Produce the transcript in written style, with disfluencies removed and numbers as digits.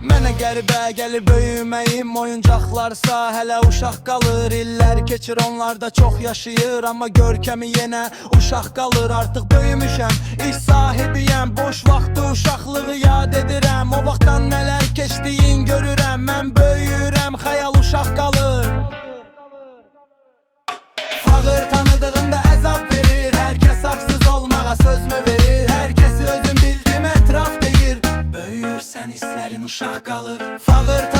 Mənə qəribə gəlir böyüməyim, oyuncaqlarsa hələ uşaq qalır. İllər keçir, onlar da çox yaşayır, amma görkəmi yenə uşaq qalır. Artıq böyümüşəm, iş sahibiyəm, boş vaxtı uşaqlığı yad edirəm. O vaxtdan nələr keçdiyin görürəm, mən böyüyürəm, xəyal uşaq qalır. Fağır tanıdığında əzab verir, hər kəs haqsız olmağa söz mü verir? Hər kəsi özün bildim ətraf deyir, böyüyürsən hisslərin uşaq qalır. Fağır